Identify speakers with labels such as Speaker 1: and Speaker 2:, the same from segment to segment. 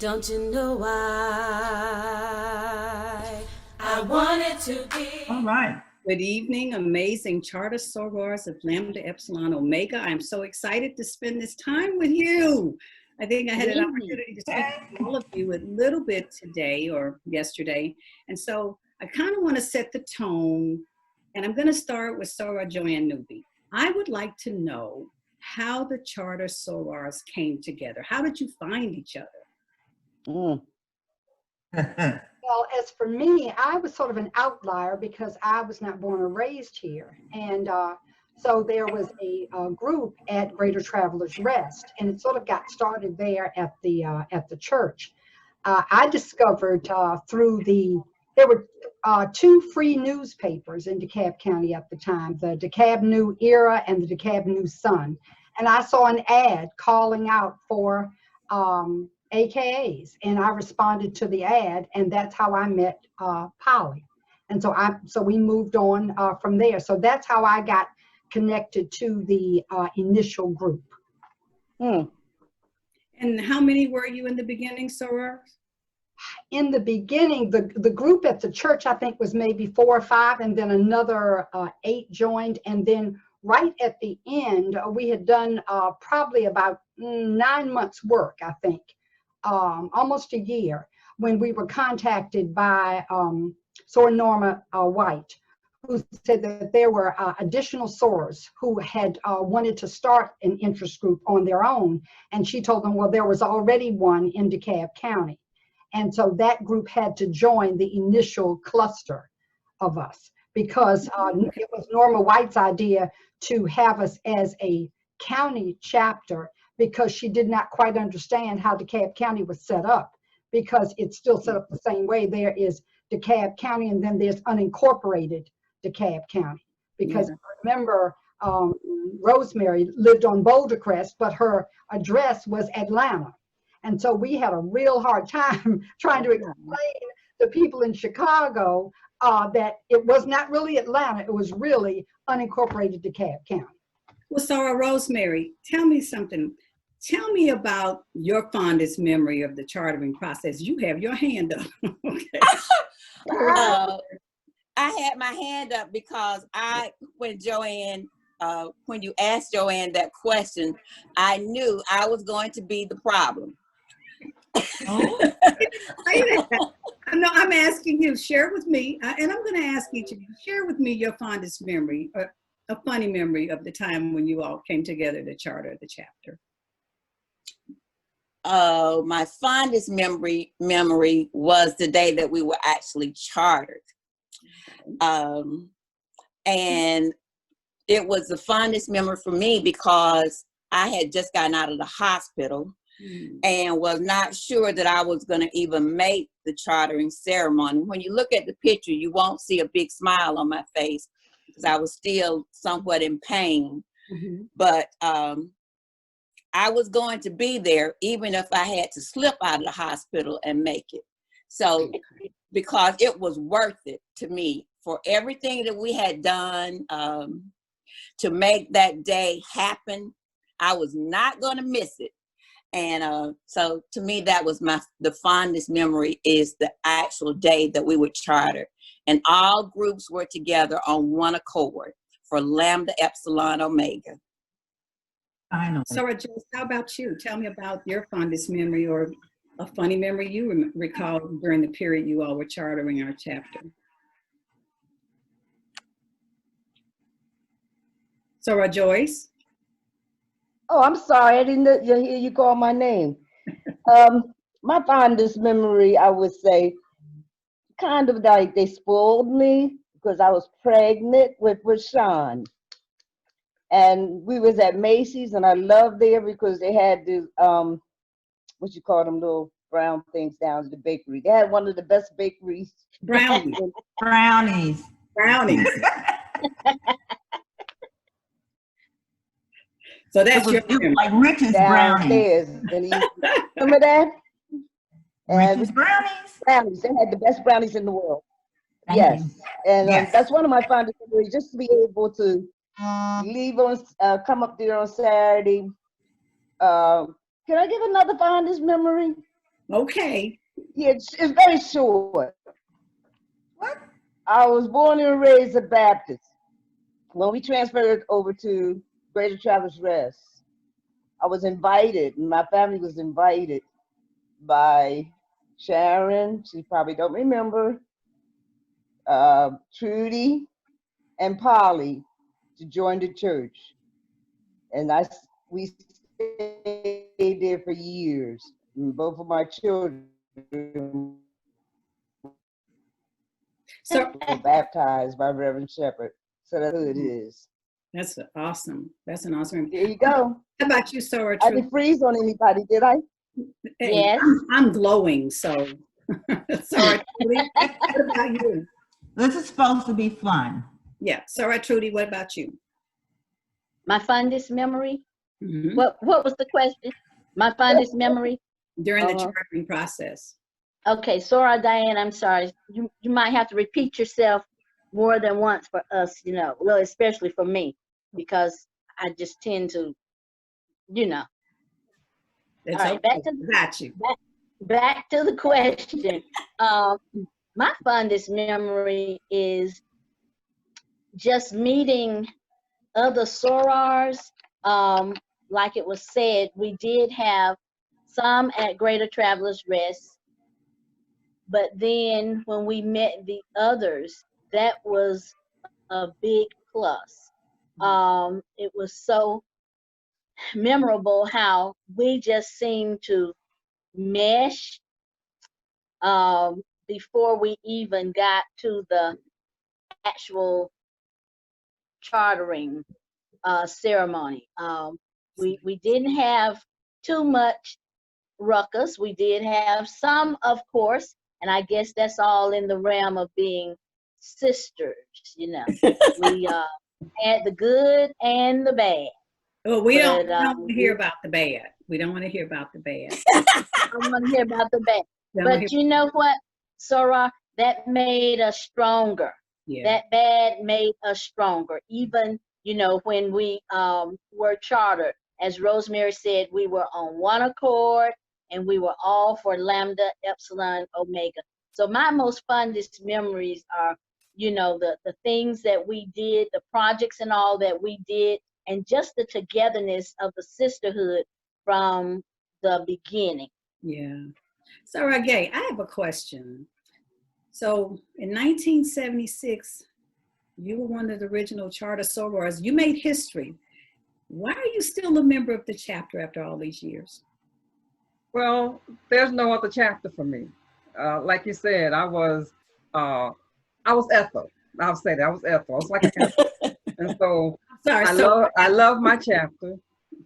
Speaker 1: Don't you know why I wanted to be?
Speaker 2: All right.
Speaker 3: Good evening, amazing charter sorors of Lambda Epsilon Omega. I'm so excited to spend this time with you. I think I had an opportunity to speak to all of you a little bit today or yesterday. And so I kind of want to set the tone, and I'm going to start with Soror Joanne Newby. I would like to know how the charter sorors came together. How did you find each other?
Speaker 4: Well, as for me, I was sort of an outlier because I was not born or raised here. And so there was a group at Greater Travelers Rest, and it sort of got started there at the church. I discovered there were two free newspapers in DeKalb County at the time, the DeKalb New Era and the DeKalb New Sun. And I saw an ad calling out for AKAs, and I responded to the ad, and that's how I met Polly. And so we moved on from there. So that's how I got connected to the initial group.
Speaker 3: And how many were you in the beginning, soror?
Speaker 4: In the beginning, the group at the church, I think, was maybe 4 or 5, and then another 8 joined. And then right at the end, we had done probably about 9 months work, I think. Almost a year, when we were contacted by Soror Norma White, who said that there were additional sorors who had wanted to start an interest group on their own. And she told them, well, there was already one in DeKalb County. And so that group had to join the initial cluster of us, because it was Norma White's idea to have us as a county chapter, because she did not quite understand how DeKalb County was set up, because it's still set up the same way. There is DeKalb County, and then there's unincorporated DeKalb County. Because remember, Rosemary lived on Boulder Crest, but her address was Atlanta. And so we had a real hard time trying to explain to people in Chicago that it was not really Atlanta, it was really unincorporated DeKalb County.
Speaker 3: Well, Soror Rosemary, tell me something. Tell me about your fondest memory of the chartering process. You have your hand up. Okay.
Speaker 5: I had my hand up because when you asked Joanne that question, I knew I was going to be the problem.
Speaker 3: Oh. No, I'm asking you, share with me, and I'm going to ask each of you, share with me your fondest memory, a funny memory of the time when you all came together to charter the chapter.
Speaker 5: My fondest memory was the day that we were actually chartered. And it was the fondest memory for me because I had just gotten out of the hospital and was not sure that I was going to even make the chartering ceremony. When you look at the picture, you won't see a big smile on my face because I was still somewhat in pain. But I was going to be there even if I had to slip out of the hospital and make it. So, because it was worth it to me for everything that we had done to make that day happen. I was not going to miss it. And so to me, that was the fondest memory, is the actual day that we were chartered. And all groups were together on one accord for Lambda Epsilon Omega.
Speaker 3: Soror Joyce, how about you? Tell me about your fondest memory or a funny memory you recall during the period you all were chartering our chapter. Soror Joyce?
Speaker 6: Oh, I'm sorry, I didn't hear you call my name. My fondest memory, I would say, kind of like they spoiled me because I was pregnant with Rashawn. And we was at Macy's, and I loved there because they had the, what you call them, little brown things down at the bakery. They had one of the best bakeries.
Speaker 3: Brownies.
Speaker 2: Brownies.
Speaker 3: Brownies. So that's your memory.
Speaker 2: Like Rich's
Speaker 6: downstairs.
Speaker 2: brownies.
Speaker 6: Remember that?
Speaker 2: Rich's brownies?
Speaker 6: Brownies. They had the best brownies in the world.
Speaker 2: Thank
Speaker 6: yes.
Speaker 2: you.
Speaker 6: And
Speaker 2: Yes.
Speaker 6: That's one of my fondest memories, just to be able to leave on, come up there on Saturday. Can I give another fondest memory?
Speaker 3: Okay.
Speaker 6: Yeah, it's very short.
Speaker 2: What?
Speaker 6: I was born and raised a Baptist. When we transferred over to Greater Travelers Rest, I was invited, and my family was invited by Sharon, she probably don't remember, Trudy, and Polly to join the church. And we stayed there for years. And both of my children
Speaker 3: So
Speaker 6: were baptized by Reverend Shepherd. So that's who it is.
Speaker 3: that's awesome. That's an awesome.
Speaker 6: There you go.
Speaker 3: How about you, Sarah?
Speaker 6: I didn't freeze on anybody, did I?
Speaker 3: Hey,
Speaker 7: Yes.
Speaker 3: I'm glowing, so. Sarah, Trudy, what about you?
Speaker 2: This is supposed to be fun.
Speaker 3: Yeah, Sarah, Trudy, what about you?
Speaker 7: My fondest memory?
Speaker 3: Mhm.
Speaker 7: What was the question? My fondest memory?
Speaker 3: During the
Speaker 7: Uh-huh.
Speaker 3: chartering process.
Speaker 7: Okay, Sora, Diane, I'm sorry. You might have to repeat yourself more than once for us, well, especially for me, because I just tend to,
Speaker 3: It's
Speaker 7: All right,
Speaker 3: okay. Got you.
Speaker 7: back to the question. My fondest memory is just meeting other sorors. Like it was said, we did have some at Greater Travelers Rest, but then when we met the others, that was a big plus. It was so memorable how we just seemed to mesh before we even got to the actual chartering ceremony. We didn't have too much ruckus. We did have some, of course, and I guess that's all in the realm of being sisters, We had the good and the bad.
Speaker 3: Well, we don't
Speaker 7: But,
Speaker 3: want to hear about the bad. We don't want to hear about the bad.
Speaker 7: I want to hear about the bad.
Speaker 3: We don't wanna
Speaker 7: But
Speaker 3: hear-
Speaker 7: you know what, Sarah, that made us stronger.
Speaker 3: yeah.
Speaker 7: That bad made us stronger. Even, when we were chartered, as Rosemary said, we were on one accord and we were all for Lambda Epsilon Omega. So my most fondest memories are, the things that we did, the projects and all that we did, and just the togetherness of the sisterhood from the beginning.
Speaker 3: Yeah. Sarah Gay, I have a question. So in 1976, you were one of the original charter sorors. You made history. Why are you still a member of the chapter after all these years?
Speaker 8: Well, there's no other chapter for me. Like you said, I was Ethel. I'll say that I was Ethel. I was like an Ethel. And so
Speaker 3: Sorry,
Speaker 8: I love my chapter.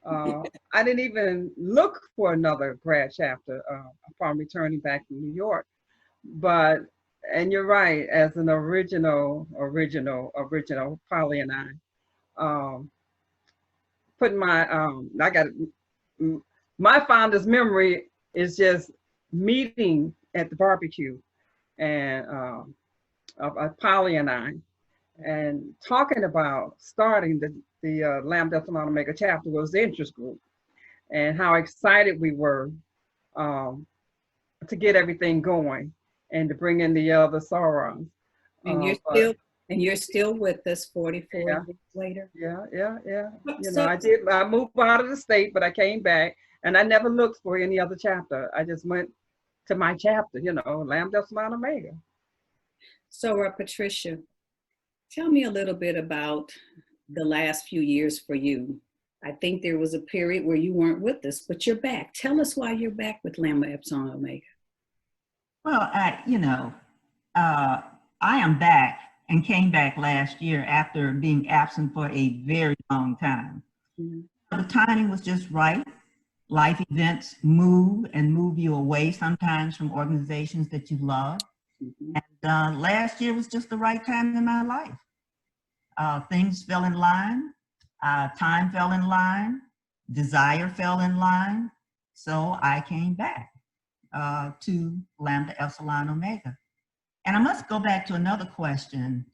Speaker 8: I didn't even look for another grad chapter upon returning back from New York. And you're right, as an original, Polly and I, putting my fondest memory is just meeting at the barbecue and of Polly and I, and talking about starting the Lambda Epsilon Omega Chapter was the interest group, and how excited we were to get everything going and to bring in the other sorors.
Speaker 3: And you're still with us 44
Speaker 8: Yeah.
Speaker 3: years later.
Speaker 8: Yeah. You
Speaker 3: So-
Speaker 8: know, I moved out of the state, but I came back and I never looked for any other chapter. I just went to my chapter, Lambda Epsilon Omega.
Speaker 3: So Patricia, tell me a little bit about the last few years for you. I think there was a period where you weren't with us, but you're back. Tell us why you're back with Lambda Epsilon Omega.
Speaker 2: Well, I am back and came back last year after being absent for a very long time.
Speaker 3: Mm-hmm.
Speaker 2: The timing was just right. Life events move you away sometimes from organizations that you love.
Speaker 3: Mm-hmm.
Speaker 2: And last year was just the right time in my life. Things fell in line, time fell in line, desire fell in line. So I came back to Lambda Epsilon Omega. And I must go back to another question.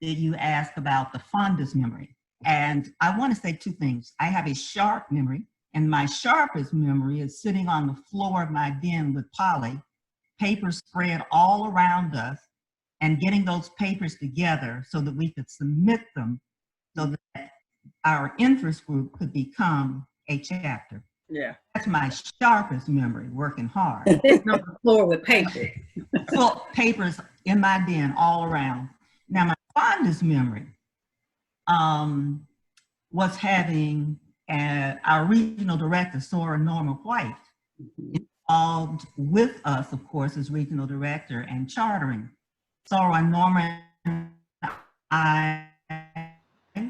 Speaker 2: Did you ask about the fondest memory? And I want to say two things. I have a sharp memory And my sharpest memory is sitting on the floor of my den with Polly, papers spread all around us, and getting those papers together so that we could submit them so that our interest group could become a chapter.
Speaker 8: Yeah.
Speaker 2: That's my sharpest memory, working hard.
Speaker 3: Sitting on the floor with paper.
Speaker 2: Full papers in my den all around. Now, my fondest memory was having our regional director, Sora Norma White, involved with us, of course, as regional director and chartering. Sora and Norma and I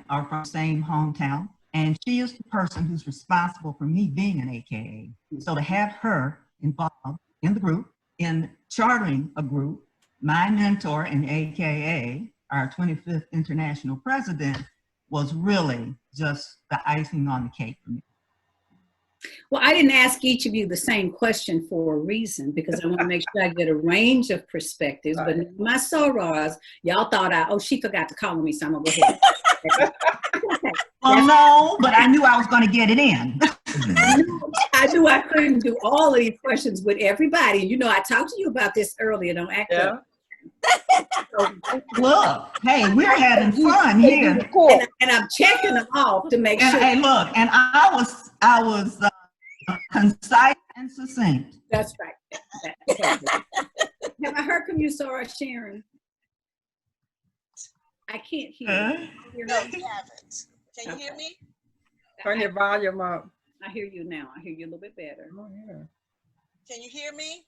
Speaker 2: are from the same hometown, and she is the person who's responsible for me being an AKA. So to have her involved in the group, in chartering a group, my mentor and AKA, our 25th international president, was really just the icing on the cake for me.
Speaker 3: Well, I didn't ask each of you the same question for a reason, because I want to make sure I get a range of perspectives.
Speaker 8: Right.
Speaker 3: But my sorors, y'all thought she forgot to call me, so I'm going to go ahead. Okay.
Speaker 2: Well, no, but I knew I was going to get it in.
Speaker 3: I knew I couldn't do all of these questions with everybody. You know, I talked to you about this earlier. Don't act up.
Speaker 2: Look, hey, we're having fun here.
Speaker 3: And I'm checking them off to make sure.
Speaker 2: Hey, look, and I was concise and succinct.
Speaker 3: That's right. Have I heard from you, Sora Sharon? I can't hear you.
Speaker 9: No, you haven't. Can you hear me?
Speaker 8: Turn your volume up.
Speaker 3: I hear you now. I hear you a little bit better.
Speaker 8: Oh, yeah.
Speaker 9: Can you hear me?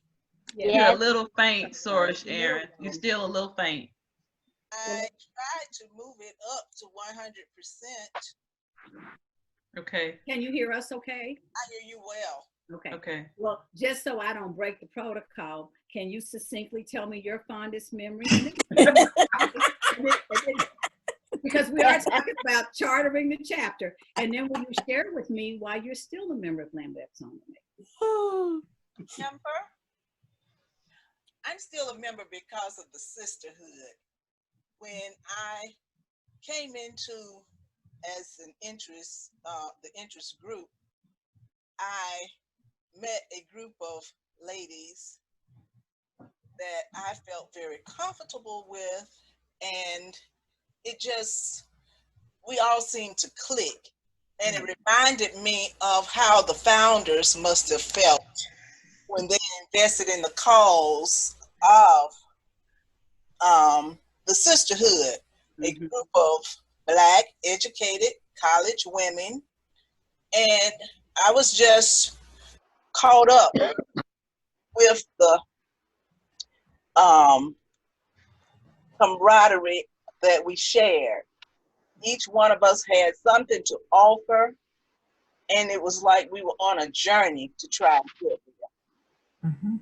Speaker 10: You're a little faint, Sora Sharon. You're still a little faint.
Speaker 9: I tried to move it up to 100%.
Speaker 10: Okay.
Speaker 3: Can you hear us okay?
Speaker 9: I hear you well.
Speaker 3: Okay.
Speaker 10: Okay.
Speaker 3: Well, just so I don't break the protocol, can you succinctly tell me your fondest memory? Because we are talking about chartering the chapter. And then will you share with me why you're still a member of Lambda Epsilon Omega?
Speaker 9: Member? I'm still a member because of the sisterhood. When I came into as an interest, the interest group, I met a group of ladies that I felt very comfortable with, and it just, we all seemed to click. And it reminded me of how the founders must have felt when they invested in the cause of the sisterhood, a group of Black, educated, college women. And I was just caught up with the camaraderie that we shared. Each one of us had something to offer, and it was like we were on a journey to try and get there.
Speaker 2: Mm-hmm.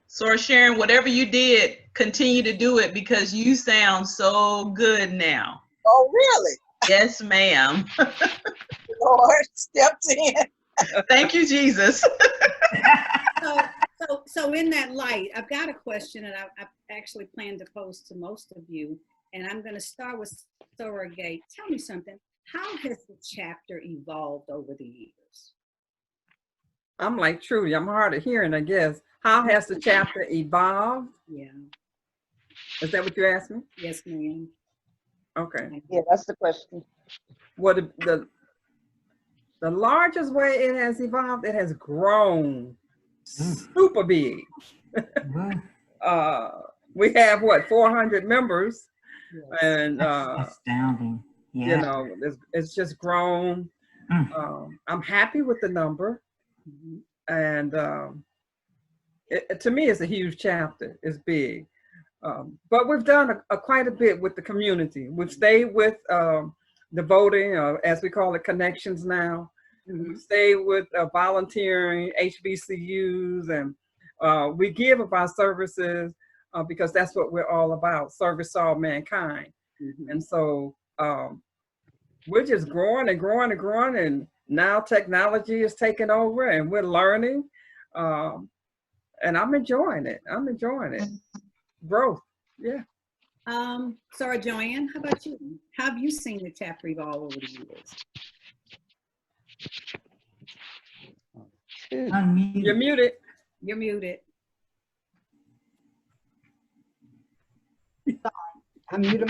Speaker 10: Sora Sharon, whatever you did, continue to do it because you sound so good now.
Speaker 9: Oh, really?
Speaker 10: Yes, ma'am.
Speaker 9: Lord stepped in.
Speaker 10: Thank you, Jesus.
Speaker 3: So in that light, I've got a question that I've actually planned to pose to most of you. And I'm going to start with Sora Gate. Tell me something. How has the chapter evolved over the years?
Speaker 8: I'm like Trudy. I'm hard of hearing, I guess. How has the chapter evolved?
Speaker 3: Yeah.
Speaker 8: Is that what you asked me?
Speaker 3: Yes, ma'am.
Speaker 8: Okay.
Speaker 6: Yeah, that's the question.
Speaker 8: What the largest way it has evolved, it has grown super big. We have what, 400 members,
Speaker 3: Yes.
Speaker 8: and
Speaker 2: Astounding. Yeah.
Speaker 8: you know, it's just grown. I'm happy with the number, and to me, it's a huge chapter. It's big, but we've done quite a bit with the community. We've stayed with the voting, as we call it, connections now. We stay with volunteering, HBCUs, and we give of our services because that's what we're all about, service to all mankind. And so we're just growing and growing and growing, and now technology is taking over and we're learning, and I'm enjoying it. I'm enjoying it. Growth, yeah.
Speaker 3: Sarah Joanne, how about you? How have you seen the chapter evolve over the years?
Speaker 2: Unmute.
Speaker 8: You're muted.
Speaker 3: You're muted.
Speaker 4: I mute him.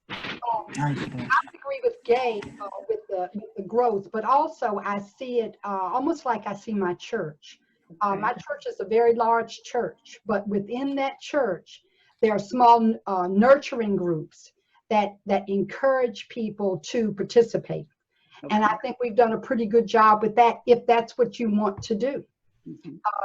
Speaker 2: I
Speaker 4: agree with Gay with the growth, but also I see it almost like I see my church. My church is a very large church, but within that church, there are small nurturing groups that encourage people to participate.
Speaker 3: Okay.
Speaker 4: And I think we've done a pretty good job with that, if that's what you want to do.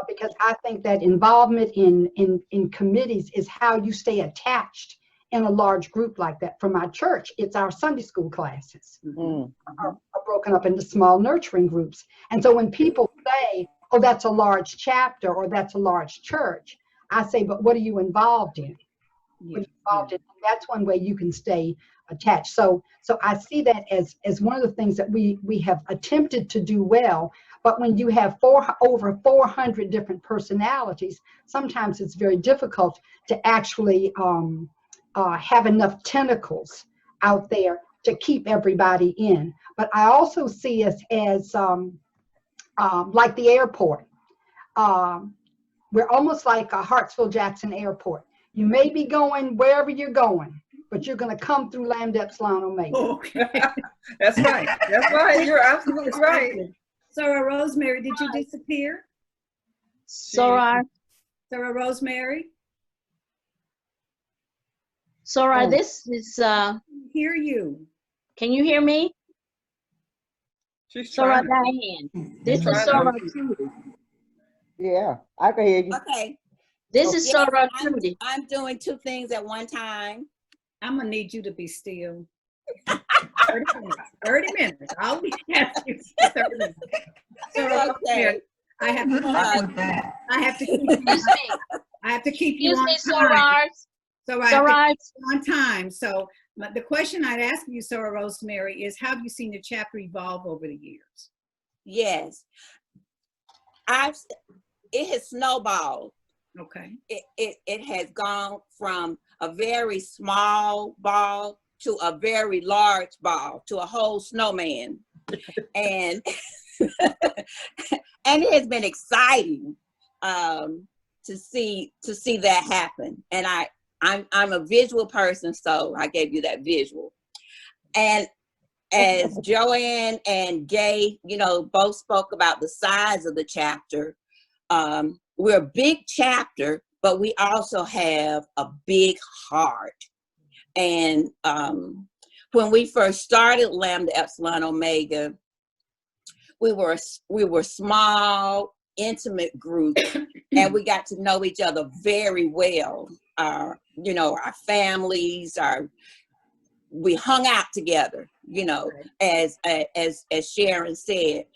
Speaker 4: Because I think that involvement in committees is how you stay attached in a large group like that. For my church, it's our Sunday school classes are broken up into small nurturing groups. And so when people say, oh, that's a large chapter or that's a large church, I say, but what are you involved in? What are you involved in? And that's one way you can stay attached. So I see that as one of the things that we have attempted to do well. But when you have over 400 different personalities, sometimes it's very difficult to actually have enough tentacles out there to keep everybody in. But I also see us as like the airport. We're almost like a Hartsville-Jackson Airport. You may be going wherever you're going, but you're going to come through Lambda Epsilon Omega.
Speaker 3: Okay.
Speaker 8: That's right. That's right. You're absolutely right.
Speaker 3: Sarah Rosemary, did you disappear?
Speaker 7: Soror,
Speaker 3: Sarah Rosemary?
Speaker 7: Soror, this is,
Speaker 3: Hear you.
Speaker 7: can you hear me?
Speaker 8: She's
Speaker 7: Soror
Speaker 8: trying.
Speaker 7: Diane, this is
Speaker 8: trying to-
Speaker 7: Soror Trudy.
Speaker 6: Yeah, I can hear you.
Speaker 5: Okay.
Speaker 7: This is
Speaker 5: Yes,
Speaker 7: Soror Trudy.
Speaker 5: I'm doing two things at one time.
Speaker 3: I'm gonna need you to be still. 30 minutes. 30 minutes. I'll be asking you 30 minutes. Sarah
Speaker 5: Okay.
Speaker 3: Rosemary, I have
Speaker 2: Good
Speaker 3: to
Speaker 2: luck with that.
Speaker 3: I have to keep you,
Speaker 7: Excuse me,
Speaker 3: I have to keep you
Speaker 7: excuse me,
Speaker 3: on time.
Speaker 7: Soror.
Speaker 3: So I have to
Speaker 7: Soror,
Speaker 3: keep you on time. So the question I'd ask you, Sarah Rosemary, is how have you seen the chapter evolve over the years?
Speaker 5: Yes. It has snowballed.
Speaker 3: Okay.
Speaker 5: It has gone from a very small ball to a very large ball to a whole snowman. And and it has been exciting to see that happen. And I'm a visual person, so I gave you that visual. And as Joanne and Gay, both spoke about the size of the chapter, we're a big chapter, but we also have a big heart. And when we first started Lambda Epsilon Omega, we were small, intimate group, and we got to know each other very well. Our families, we hung out together, as Sharon said.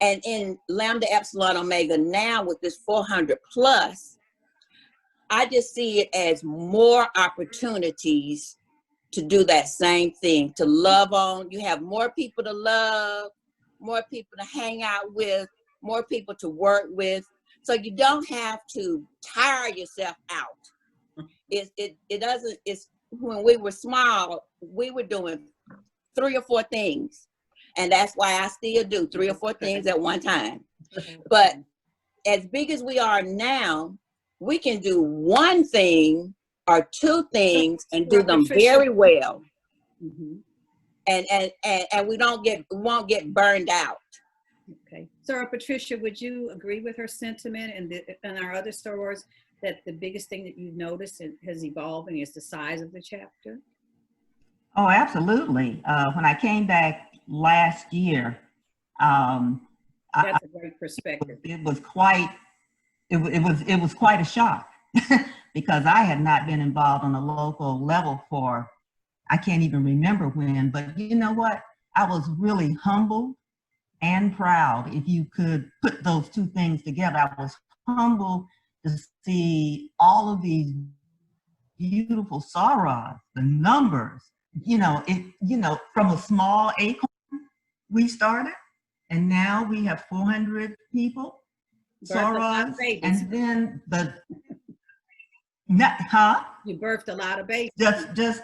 Speaker 5: And in Lambda Epsilon Omega now with this 400 plus, I just see it as more opportunities to do that same thing, to love on. You have more people to love, more people to hang out with, more people to work with. So you don't have to tire yourself out. It's when we were small, we were doing 3 or 4 things. And that's why I still do 3 or 4 things at one time. But as big as we are now, we can do 1 thing or 2 things and do them very well.
Speaker 3: Mm-hmm.
Speaker 5: And we won't get burned out.
Speaker 3: Okay. Sarah Patricia, would you agree with her sentiment and our other sorors that the biggest thing that you've noticed and has evolving is the size of the chapter?
Speaker 2: Oh, absolutely. When I came back last year,
Speaker 3: That's a great perspective.
Speaker 2: it was quite a shock because I had not been involved on a local level for, I can't even remember when, but you know what? I was really humbled and proud. If you could put those 2 things together, I was humbled to see all of these beautiful sorors, the numbers, from a small acorn we started, and now we have 400 people, sorors, and then
Speaker 3: You birthed a lot of babies.
Speaker 2: just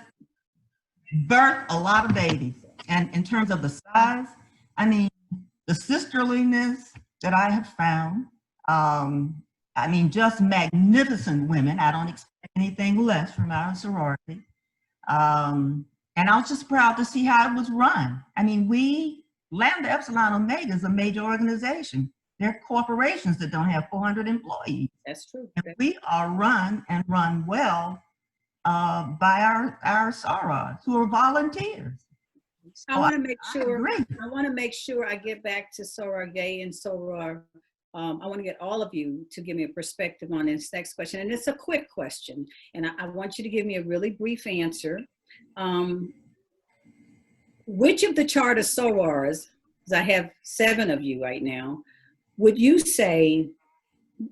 Speaker 2: birthed a lot of babies. And in terms of the size, I mean, the sisterliness, that I have found. I mean, just magnificent women. I don't expect anything less from our sorority. And I was just proud to see how it was run. I mean, Lambda Epsilon Omega is a major organization. They're corporations that don't have 400 employees.
Speaker 3: That's true.
Speaker 2: And we are run and run well by our sorors who are volunteers. So
Speaker 3: I want to make sure.
Speaker 2: agree.
Speaker 3: I want to make sure I get back to Soror Gay and Soror. I want to get all of you to give me a perspective on this next question, and it's a quick question, and I want you to give me a really brief answer. Which of the charter sorors, because I have 7 of you right now, would you say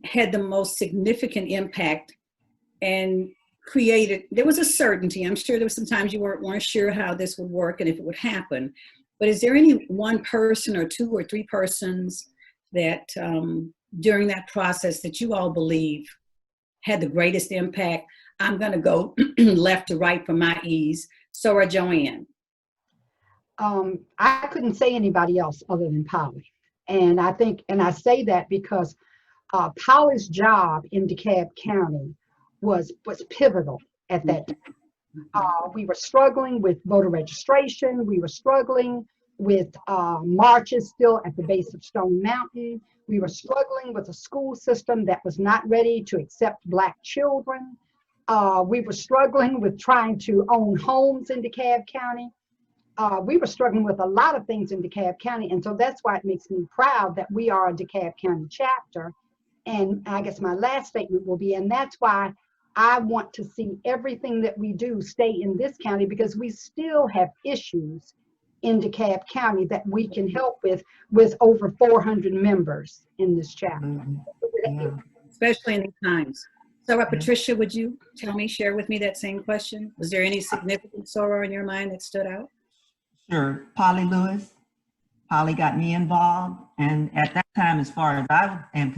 Speaker 3: had the most significant impact and created, there was a certainty, I'm sure there was sometimes you weren't sure how this would work and if it would happen, but is there any one person or 2 or 3 persons that during that process that you all believe had the greatest impact? I'm gonna go left to right for my ease. Soror Joanne.
Speaker 4: I couldn't say anybody else other than Polly. And I think, and I say that because Polly's job in DeKalb County was pivotal at that time. We were struggling with voter registration. We were struggling with marches still at the base of Stone Mountain. We were struggling with a school system that was not ready to accept Black children. We were struggling with trying to own homes in DeKalb County. We were struggling with a lot of things in DeKalb County. And so that's why it makes me proud that we are a DeKalb County chapter. And I guess my last statement will be, and that's why I want to see everything that we do stay in this county, because we still have issues in DeKalb County that we can help with over 400 members in this chapter.
Speaker 2: Yeah.
Speaker 3: Especially in these times. Soror Patricia, would you share with me that same question? Was there any significant soror in your mind that stood out?
Speaker 2: Sure. Polly Lewis. Polly got me involved. And at that time, as far as I am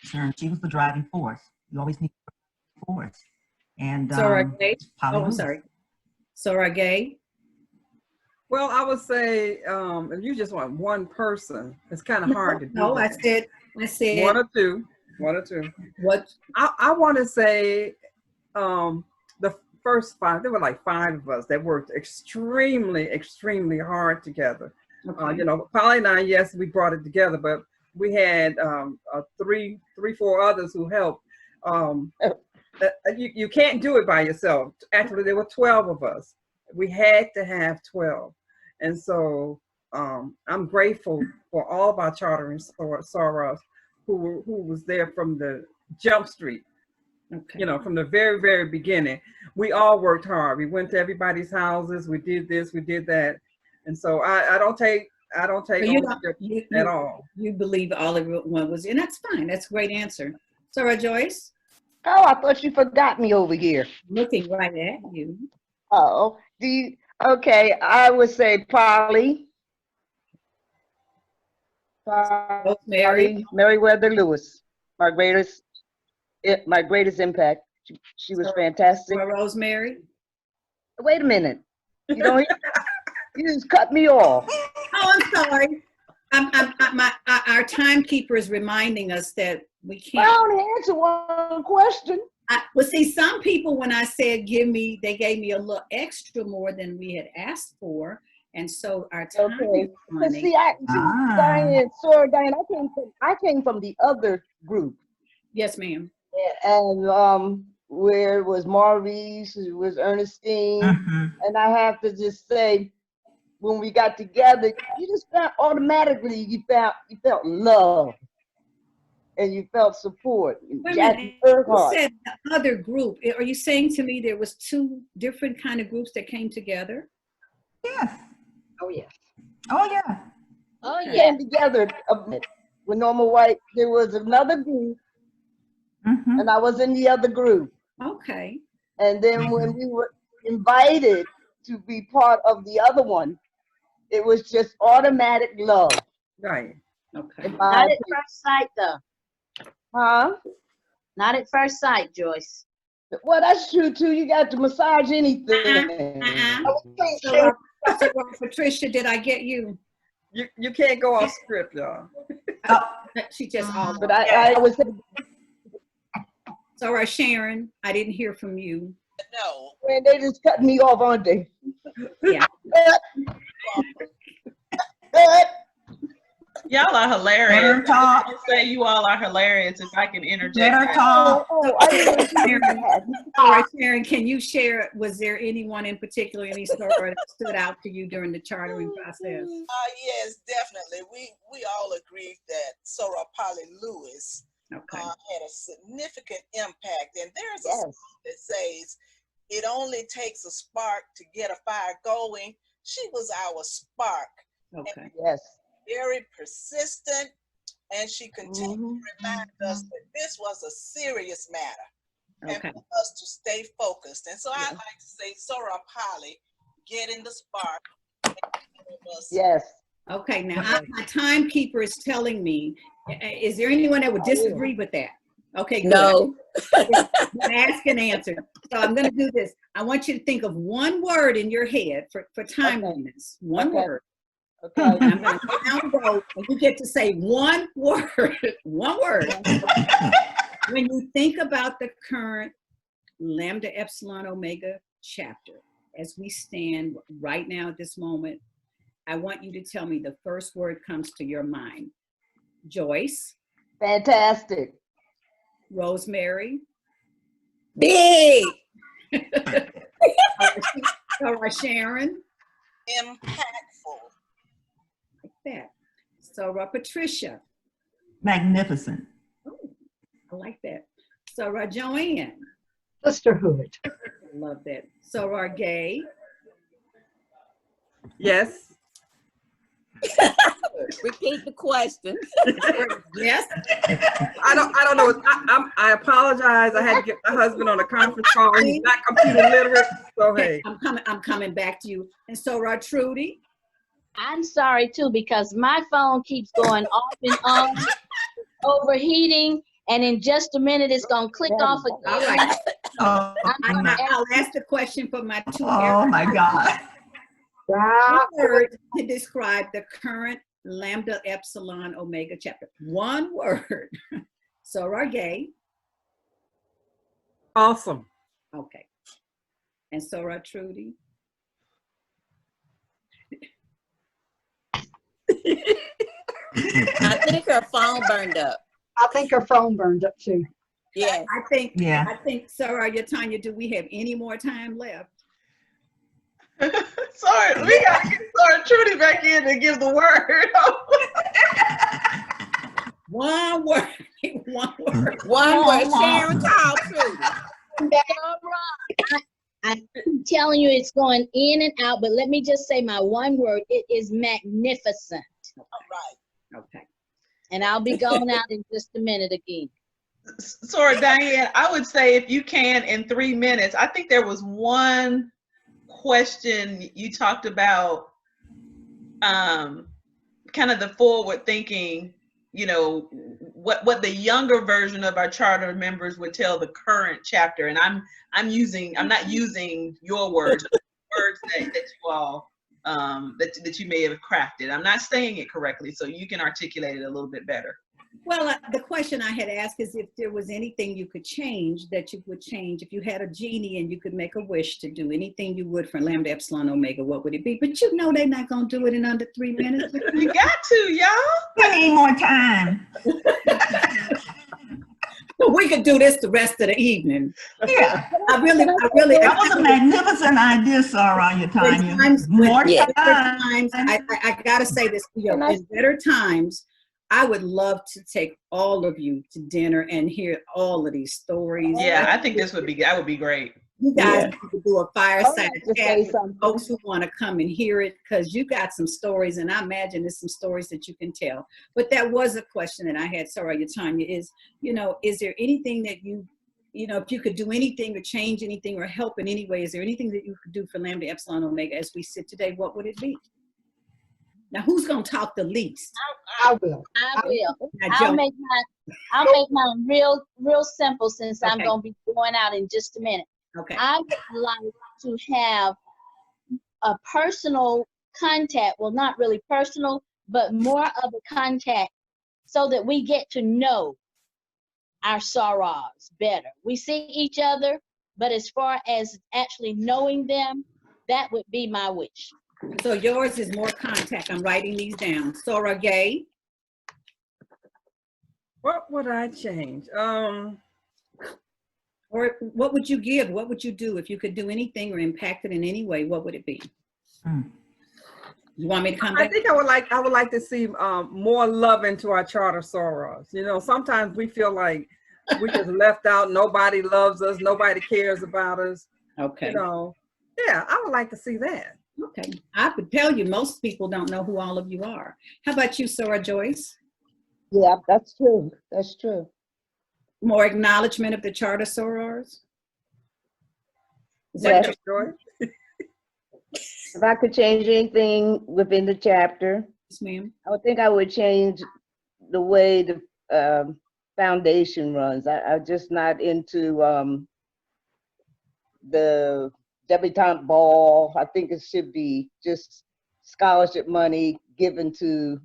Speaker 2: concerned, she was the driving force. You always need a force. And
Speaker 3: Soror Gay?
Speaker 2: Polly
Speaker 3: Oh, I'm
Speaker 2: Lewis.
Speaker 3: sorry. Soror Gay?
Speaker 8: Well, I would say if you just want one person, it's kind of hard to do.
Speaker 3: No, I said.
Speaker 8: One or two.
Speaker 3: What?
Speaker 8: I want to say the first 5, there were like 5 of us that worked extremely, extremely hard together.
Speaker 3: Okay.
Speaker 8: You know, Polly and I, yes, we brought it together, but we had 3, 4 others who helped. You can't do it by yourself. Actually, there were 12 of us. We had to have 12. And so I'm grateful for all of our chartering sorors who was there from the jump street.
Speaker 3: Okay.
Speaker 8: You know, from the very, very beginning. We all worked hard. We went to everybody's houses. We did this, we did that. And so I don't take ownership at all.
Speaker 3: You believe all everyone was, and that's fine. That's a great answer. Soror Joyce?
Speaker 6: Oh, I thought you forgot me over here.
Speaker 3: Looking right at you.
Speaker 6: Oh, okay, I would say Polly.
Speaker 3: Mary.
Speaker 6: Meriwether Lewis, my greatest impact. She was fantastic.
Speaker 3: Rosemary.
Speaker 6: Wait a minute. You don't hear? You just cut me off.
Speaker 3: Oh, I'm sorry. Our timekeeper is reminding us that we can't.
Speaker 6: I only answer one question.
Speaker 3: Well, see, some people, when I said they gave me a little extra more than we had asked for. And so our time is running.
Speaker 6: See, Diane, I came from the other group.
Speaker 3: Yes, ma'am.
Speaker 6: And where it was Maurice, it was Ernestine. And I have to just say, when we got together, you just felt automatically, you felt love. And you felt support. Jackie
Speaker 3: You said the other group. Are you saying to me there was 2 different kind of groups that came together?
Speaker 2: Yes.
Speaker 4: Oh, yes.
Speaker 2: Oh, yeah.
Speaker 7: Oh,
Speaker 6: We
Speaker 7: yeah.
Speaker 6: came together with Norma White. There was another group, and I was in the other group.
Speaker 3: Okay.
Speaker 6: And then when we were invited to be part of the other one, it was just automatic love.
Speaker 8: Right.
Speaker 3: Okay.
Speaker 7: Not at first sight, though.
Speaker 6: Huh?
Speaker 7: Not at first sight, Joyce.
Speaker 6: Well, that's true too. You got to massage anything.
Speaker 3: So, Patricia, did I get you?
Speaker 8: You can't go off script, y'all.
Speaker 3: She just all.
Speaker 6: But I was
Speaker 3: Sorry, Sharon, I didn't hear from you.
Speaker 9: No.
Speaker 6: saying they just cut me off, aren't they?
Speaker 3: Yeah.
Speaker 10: Y'all are hilarious.
Speaker 2: Better talk.
Speaker 10: I will say you all are hilarious if I can interject.
Speaker 2: Better
Speaker 10: that.
Speaker 2: talk.
Speaker 6: I didn't hear that.
Speaker 3: All right, Sharon, can you share, was there anyone in particular, any story that stood out to you during the chartering process?
Speaker 9: Yes, definitely. We all agreed that Soror Polly Lewis
Speaker 3: Okay.
Speaker 9: had a significant impact. And there's a
Speaker 6: Yes.
Speaker 9: song that says, "It only takes a spark to get a fire going." She was our spark.
Speaker 3: Okay.
Speaker 6: Yes.
Speaker 9: Very persistent, and she continued
Speaker 6: Mhm.
Speaker 9: to remind us that this was a serious matter and
Speaker 3: Okay.
Speaker 9: for us to stay focused. And so I'd like to say, Soror Polly, getting the spark.
Speaker 6: Yes.
Speaker 3: Okay, now my timekeeper is telling me, is there anyone that would disagree with that? Okay, good.
Speaker 5: No.
Speaker 3: Ask and answer. So I'm going to do this. I want you to think of one word in your head for timeliness. One
Speaker 6: Okay.
Speaker 3: word.
Speaker 6: Okay.
Speaker 3: And I'm going to count go, and you get to say one word. One word. When you think about the current Lambda Epsilon Omega chapter, as we stand right now at this moment, I want you to tell me the first word comes to your mind. Joyce.
Speaker 6: Fantastic.
Speaker 3: Rosemary.
Speaker 5: Big.
Speaker 3: All right, Sharon.
Speaker 9: Impactful.
Speaker 3: Like that. So, Patricia.
Speaker 2: Magnificent.
Speaker 3: Oh, I like that. So, Joanne.
Speaker 4: Sisterhood.
Speaker 3: I love that. So, Gay.
Speaker 8: Yes.
Speaker 5: Repeat the question.
Speaker 3: Yes.
Speaker 8: I don't know. I apologize. I had to get my husband on a conference call. He's not computer literate. So hey.
Speaker 3: I'm coming back to you. And so, Trudy.
Speaker 7: I'm sorry too, because my phone keeps going off and on, overheating, and in just a minute it's gonna click off again.
Speaker 3: All right.
Speaker 2: Oh,
Speaker 3: I'll ask the question for my two.
Speaker 2: oh my God.
Speaker 4: Wow.
Speaker 3: One word to describe the current Lambda Epsilon Omega chapter. One word. So, Gay.
Speaker 8: Awesome.
Speaker 3: Okay. And so, Trudy.
Speaker 5: I think her phone burned up.
Speaker 4: I think her phone burned up too.
Speaker 5: Yeah.
Speaker 3: I think, Sarah, Tanya, do we have any more time left?
Speaker 10: Sorry, we gotta get Soror Trudy back in to give the word.
Speaker 3: One word. One word.
Speaker 5: One word. Sharon, call Trudy.
Speaker 7: I keep telling you it's going in and out, but let me just say my one word. It is magnificent.
Speaker 9: All right.
Speaker 3: Okay.
Speaker 7: And I'll be going out in just a minute again.
Speaker 10: Soror Diane, I would say if you can in 3 minutes, I think there was one question you talked about, kind of the forward thinking, you know, what the younger version of our charter members would tell the current chapter. And I'm not using your words, words that you all that you may have crafted. I'm not saying it correctly, so you can articulate it a little bit better.
Speaker 3: Well, the question I had asked is if there was anything you could change that you would change. If you had a genie and you could make a wish to do anything you would for Lambda Epsilon Omega, what would it be? But you know they're not going to do it in under 3 minutes.
Speaker 10: You got to, y'all.
Speaker 2: I need more time.
Speaker 3: We could do this the rest of the evening.
Speaker 2: Yeah.
Speaker 3: I really.
Speaker 2: That was a magnificent idea, Sarah, Tanya. More
Speaker 3: Better
Speaker 2: time.
Speaker 3: times, I gotta say this, in better times, I would love to take all of you to dinner and hear all of these stories.
Speaker 10: Yeah, I think that would be great.
Speaker 3: You guys need to do a fireside
Speaker 6: to
Speaker 3: chat
Speaker 6: say
Speaker 3: with
Speaker 6: something.
Speaker 3: folks who want to come and hear it, because you got some stories, and I imagine there's some stories that you can tell. But that was a question that I had, Sarah, Tanya, is, is there anything that if you could do anything or change anything or help in any way, is there anything that you could do for Lambda Epsilon Omega as we sit today? What would it be? Now, who's going to talk the least?
Speaker 4: I will.
Speaker 7: I will.
Speaker 3: Now,
Speaker 7: I'll
Speaker 3: Joe.
Speaker 7: make mine real simple, since I'm
Speaker 3: Okay.
Speaker 7: going to be going out in just a minute.
Speaker 3: Okay.
Speaker 7: I would like to have a personal contact. Well, not really personal, but more of a contact so that we get to know our sorors better. We see each other, but as far as actually knowing them, that would be my wish.
Speaker 3: So yours is more contact. I'm writing these down. Soror Gay.
Speaker 8: What would I change?
Speaker 3: Or what would you give? What would you do if you could do anything or impact it in any way? What would it be? You want me to come back?
Speaker 8: I think I would like to see more love into our charter sorors. You know, sometimes we feel like we just left out. Nobody loves us. Nobody cares about us.
Speaker 3: Okay.
Speaker 8: You know, yeah, I would like to see that.
Speaker 3: Okay. I would tell you, most people don't know who all of you are. How about you, Soror Joyce?
Speaker 6: Yeah, that's true. That's true.
Speaker 3: More acknowledgement of the charter sorors? Is
Speaker 6: Yes.
Speaker 3: that
Speaker 8: Joy?
Speaker 6: If I could change anything within the chapter,
Speaker 3: yes, ma'am?
Speaker 6: I would think I would change the way the foundation runs. I'm just not into the debutante ball. I think it should be just scholarship money given to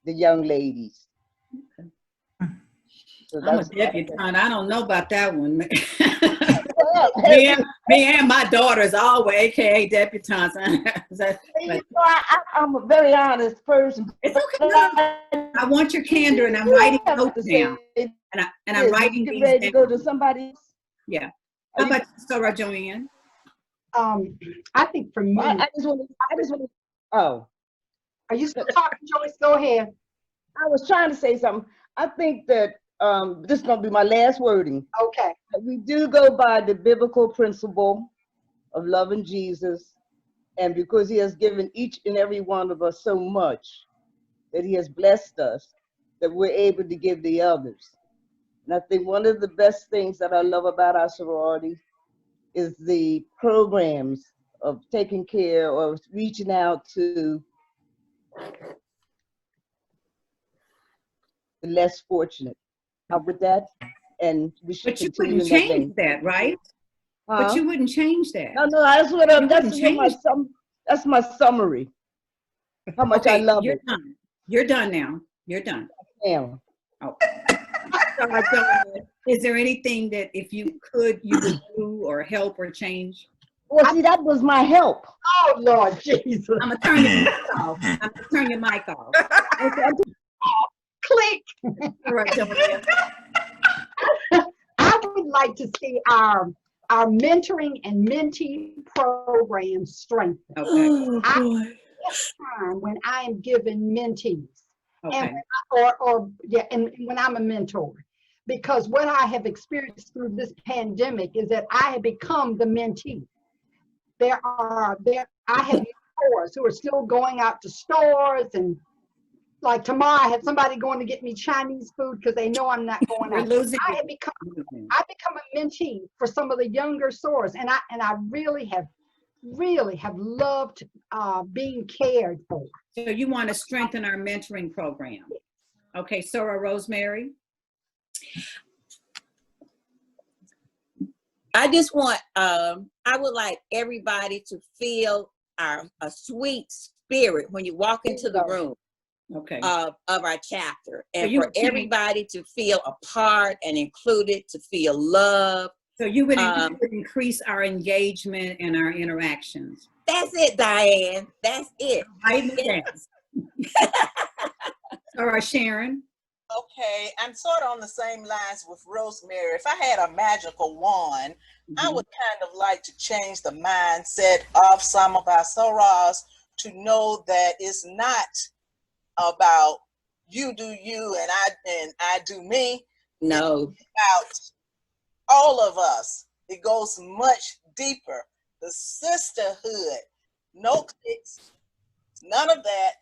Speaker 6: the young ladies. So
Speaker 3: I'm a debutante. I don't know about that one.
Speaker 6: Well,
Speaker 3: me and my daughters always, AKA debutantes.
Speaker 6: I'm a very honest person.
Speaker 3: It's okay. I want your candor, and I'm writing notes down. And I'm writing these
Speaker 6: ready to
Speaker 3: down.
Speaker 6: go to somebody else?
Speaker 3: Yeah. How about Soror Joanne?
Speaker 4: I think for me,
Speaker 6: I just want to, oh.
Speaker 4: are you still talking, Joyce? Go ahead.
Speaker 6: I was trying to say something. I think that this is going to be my last wording.
Speaker 4: Okay.
Speaker 6: We do go by the biblical principle of loving Jesus, and because he has given each and every one of us so much, that he has blessed us, that we're able to give the others. And I think one of the best things that I love about our sorority is the programs of taking care or reaching out to the less fortunate. With that, and we should.
Speaker 3: But you wouldn't change that, right? But you wouldn't change that.
Speaker 6: No, that's what I'm. That's my summary. How much I love
Speaker 3: you're
Speaker 6: it.
Speaker 3: Done. You're done now. You're done.
Speaker 6: Yeah.
Speaker 3: Oh. Is there anything that if you could, you would do or help or change?
Speaker 6: Well, see, that was my help.
Speaker 4: Oh, Lord Jesus.
Speaker 3: I'm going to turn your mic off. I'm going to turn your mic off.
Speaker 4: Click.
Speaker 3: All right, Joanne.
Speaker 4: I would like to see our mentoring and mentee program strengthened.
Speaker 3: Okay.
Speaker 4: Time when I am given mentees,
Speaker 3: Okay.
Speaker 4: and when I'm a mentor, because what I have experienced through this pandemic is that I have become the mentee. I have mentors who are still going out to stores, and like tomorrow I have somebody going to get me Chinese food because they know I'm not going out. I have become a mentee for some of the younger sorors, and I really have loved being cared for.
Speaker 3: So you want to strengthen our mentoring program. Okay, Soror Rosemary.
Speaker 5: I just want, I would like everybody to feel a sweet spirit when you walk into the room of our chapter, and for everybody to feel a part and included, to feel loved.
Speaker 3: So you would increase our engagement and our interactions.
Speaker 5: That's it, Diane. That's it.
Speaker 3: Yes. All right, Sharon.
Speaker 9: Okay, I'm sort of on the same lines with Rosemary. If I had a magical wand, I would kind of like to change the mindset of some of our sorors to know that it's not about you do you and I do me.
Speaker 5: No.
Speaker 9: It's about all of us. It goes much deeper. The sisterhood, no cliques, none of that.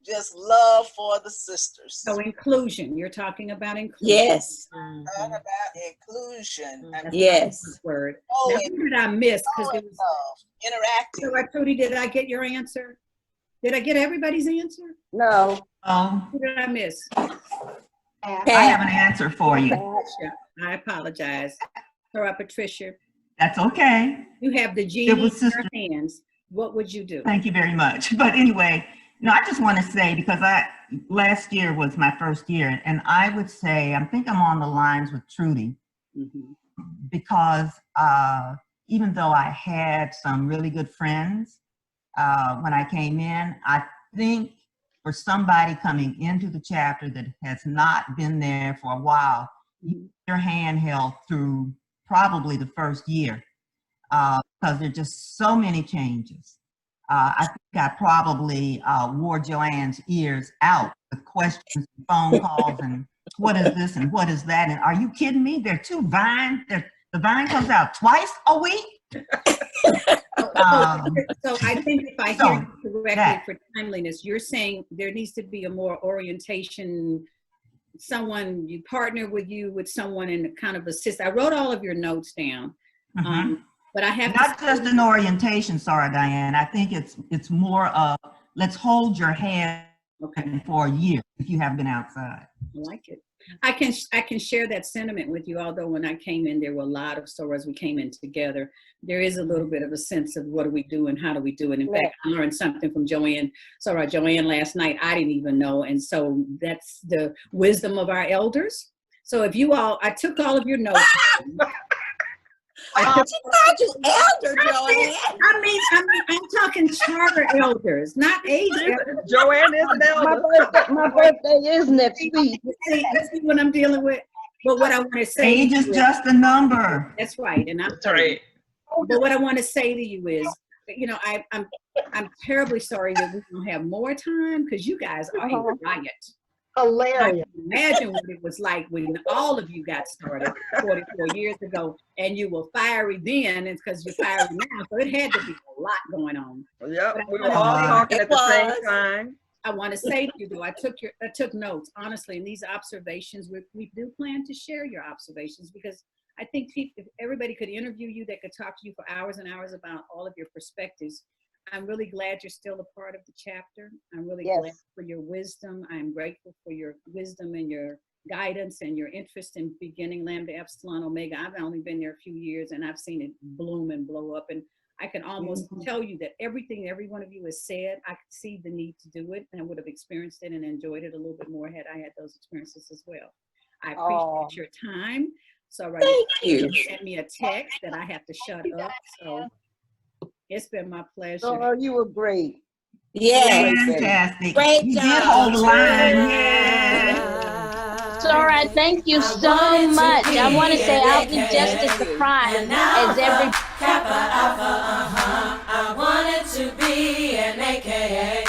Speaker 9: Just love for the sisters.
Speaker 3: So inclusion, you're talking about inclusion.
Speaker 5: Yes.
Speaker 9: Talk about inclusion.
Speaker 5: Yes.
Speaker 3: Word. Now, who did I miss? Because it was
Speaker 9: interacting.
Speaker 3: So, Trudy, did I get your answer? Did I get everybody's answer?
Speaker 6: No.
Speaker 3: Who did I miss?
Speaker 2: I have an answer for you.
Speaker 3: I apologize. All right, Patricia.
Speaker 2: That's okay.
Speaker 3: You have the genie in your hands. What would you do?
Speaker 2: Thank you very much. But anyway, No, I just want to say, because last year was my first year, and I would say, I think I'm on the lines with Trudy, because even though I had some really good friends when I came in, I think for somebody coming into the chapter that has not been there for a while, your hand held through probably the first year, because there are just so many changes. I think I probably wore Joanne's ears out with questions and phone calls and what is this and what is that? And are you kidding me? There are 2 vines. The vine comes out twice a week.
Speaker 3: So I think if I hear you correctly for timeliness, you're saying there needs to be a more orientation, someone you partner with someone and kind of assist. I wrote all of your notes down. But I have
Speaker 2: not just an orientation, sorry, Diane. I think it's more of let's hold your hand for a year if you have been outside.
Speaker 3: I like it. I can share that sentiment with you, although when I came in, there were a lot of sorors. We came in together. There is a little bit of a sense of what do we do and how do we do it. In fact, I learned something from Joanne last night I didn't even know. And so that's the wisdom of our elders. So if you all, I took all of your notes.
Speaker 5: She called you elder, Joanne.
Speaker 3: I mean, I'm talking charter elders, not age elders.
Speaker 8: Joanne is an elder.
Speaker 6: My birthday is next week.
Speaker 3: See what I'm dealing with? But what I want to say,
Speaker 2: age is just a number.
Speaker 3: That's right, and
Speaker 10: That's right.
Speaker 3: But what I want to say to you is, I'm terribly sorry that we don't have more time, because you guys are a riot.
Speaker 4: Hilarious.
Speaker 3: I can imagine what it was like when all of you got started 44 years ago, and you were fiery then, and because you're fiery now, so it had to be a lot going on.
Speaker 8: Yep, we were all talking at the same time.
Speaker 3: I want to say to you though, I took notes, honestly, and these observations, we do plan to share your observations, because I think if everybody could interview you, they could talk to you for hours and hours about all of your perspectives. I'm really glad you're still a part of the chapter. I'm really glad for your wisdom. I'm grateful for your wisdom and your guidance and your interest in beginning Lambda Epsilon Omega. I've only been there a few years, and I've seen it bloom and blow up. And I can almost tell you that everything every one of you has said, I could see the need to do it, and I would have experienced it and enjoyed it a little bit more had I had those experiences as well. I appreciate your time. So
Speaker 5: Thank you.
Speaker 3: Sent me a text that I have to shut up. So it's been my pleasure.
Speaker 6: Oh, you were great.
Speaker 5: Yeah.
Speaker 2: Fantastic.
Speaker 5: Great
Speaker 2: You
Speaker 5: job.
Speaker 2: did hold the line. Yeah.
Speaker 7: Sora, thank you so much. I want to say I'll be just as surprised as every
Speaker 1: Kappa Alpha, I wanted to be an AKA.